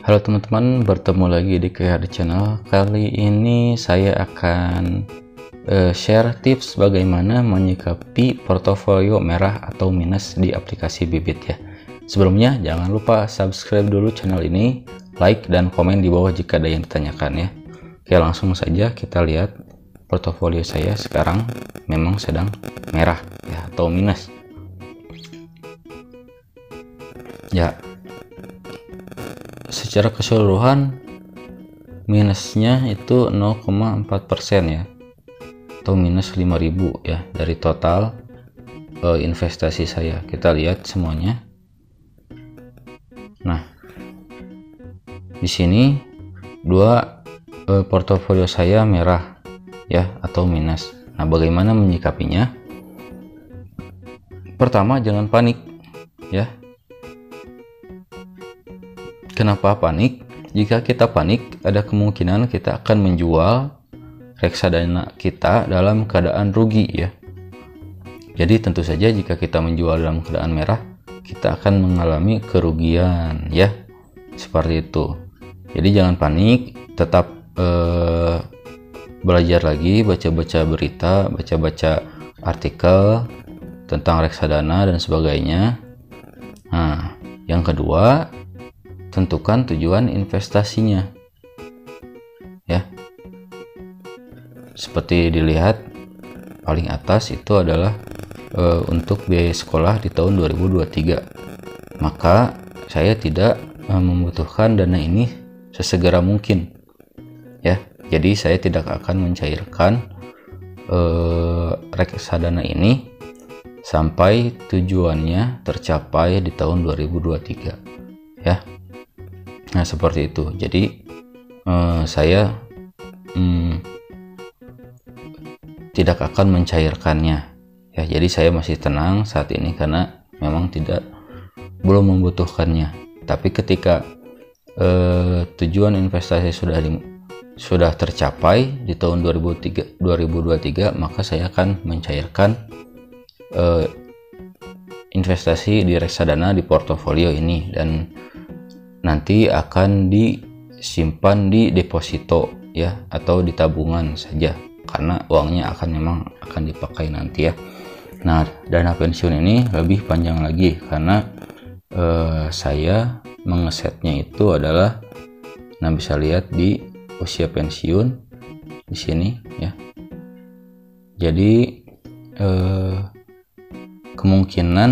Halo teman-teman, bertemu lagi di KHD Channel. Kali ini saya akan share tips bagaimana menyikapi portofolio merah atau minus di aplikasi Bibit ya. Sebelumnya jangan lupa subscribe dulu channel ini, like dan komen di bawah jika ada yang ditanyakan ya. Oke, langsung saja kita lihat portofolio saya sekarang memang sedang merah ya atau minus. Ya, secara keseluruhan minusnya itu 0,4% ya, atau minus 5.000 ya dari total investasi saya. Kita lihat semuanya. Nah, di sini dua portofolio saya merah ya atau minus. Nah, bagaimana menyikapinya? Pertama, jangan panik ya. Kenapa panik? Jika kita panik, ada kemungkinan kita akan menjual reksadana kita dalam keadaan rugi ya. Jadi tentu saja jika kita menjual dalam keadaan merah, kita akan mengalami kerugian ya. Seperti itu. Jadi jangan panik, tetap belajar lagi, baca-baca berita, baca-baca artikel tentang reksadana dan sebagainya. Nah, yang kedua, tentukan tujuan investasinya ya. Seperti dilihat paling atas itu adalah untuk biaya sekolah di tahun 2023. Maka saya tidak membutuhkan dana ini sesegera mungkin ya. Jadi saya tidak akan mencairkan reksadana ini sampai tujuannya tercapai di tahun 2023 ya. Nah, seperti itu. Jadi saya tidak akan mencairkannya ya. Jadi saya masih tenang saat ini karena memang belum membutuhkannya. Tapi ketika tujuan investasi sudah tercapai di tahun 2023, maka saya akan mencairkan investasi di reksadana di portofolio ini, dan nanti akan disimpan di deposito ya atau di tabungan saja, karena uangnya memang akan dipakai nanti ya. Nah, dana pensiun ini lebih panjang lagi karena saya mengesetnya itu adalah, nah bisa lihat di usia pensiun di sini ya. Jadi kemungkinan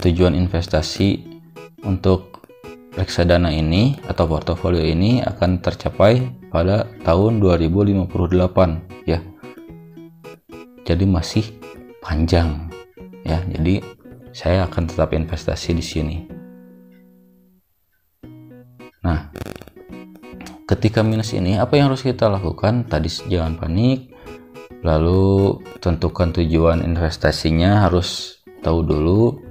tujuan investasi untuk reksadana ini atau portofolio ini akan tercapai pada tahun 2058 ya. Jadi masih panjang ya. Jadi saya akan tetap investasi di sini. Nah, ketika minus ini apa yang harus kita lakukan? Tadi jangan panik, lalu tentukan tujuan investasinya, harus tahu dulu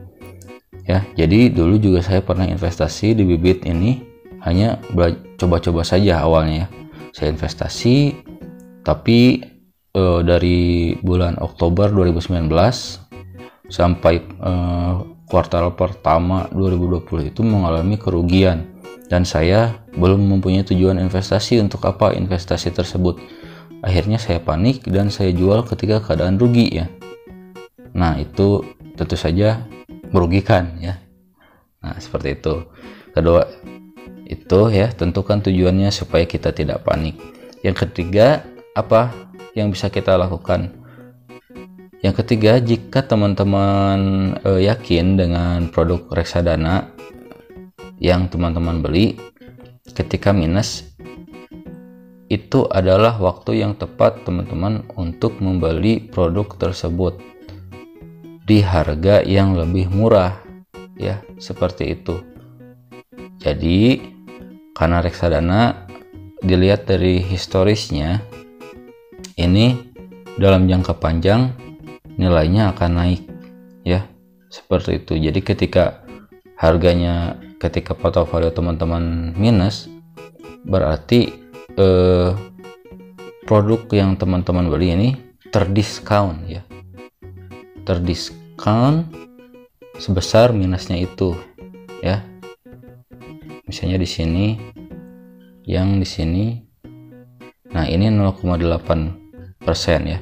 ya. Jadi dulu juga saya pernah investasi di Bibit ini, hanya coba-coba saja awalnya ya. Saya investasi, tapi dari bulan Oktober 2019 sampai kuartal pertama 2020 itu mengalami kerugian, dan saya belum mempunyai tujuan investasi untuk apa investasi tersebut. Akhirnya saya panik dan saya jual ketika keadaan rugi ya. Nah, itu tentu saja merugikan ya. Nah, seperti itu. Kedua itu ya, tentukan tujuannya supaya kita tidak panik. Yang ketiga, apa yang bisa kita lakukan? Yang ketiga, jika teman-teman yakin dengan produk reksadana yang teman-teman beli ketika minus, itu adalah waktu yang tepat teman-teman untuk membeli produk tersebut di harga yang lebih murah ya, seperti itu. Jadi karena reksadana dilihat dari historisnya, ini dalam jangka panjang nilainya akan naik ya, seperti itu. Jadi ketika portofolio teman-teman minus, berarti produk yang teman-teman beli ini terdiskon ya, terdiskon sebesar minusnya itu ya. Misalnya di sini yang di sini. Nah, ini 0,8% ya.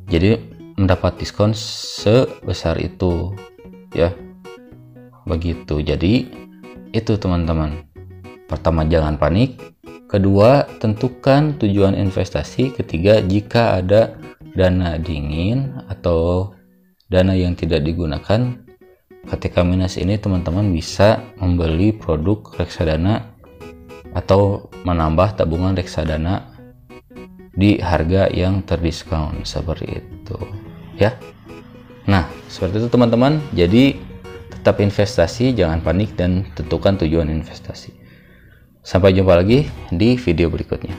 Jadi mendapat diskon sebesar itu ya. Begitu. Jadi itu teman-teman. Pertama, jangan panik. Kedua, tentukan tujuan investasi. Ketiga, jika ada dana dingin atau dana yang tidak digunakan ketika minus ini, teman-teman bisa membeli produk reksadana atau menambah tabungan reksadana di harga yang terdiskon seperti itu ya. Nah, seperti itu teman-teman. Jadi tetap investasi, jangan panik, dan tentukan tujuan investasi. Sampai jumpa lagi di video berikutnya.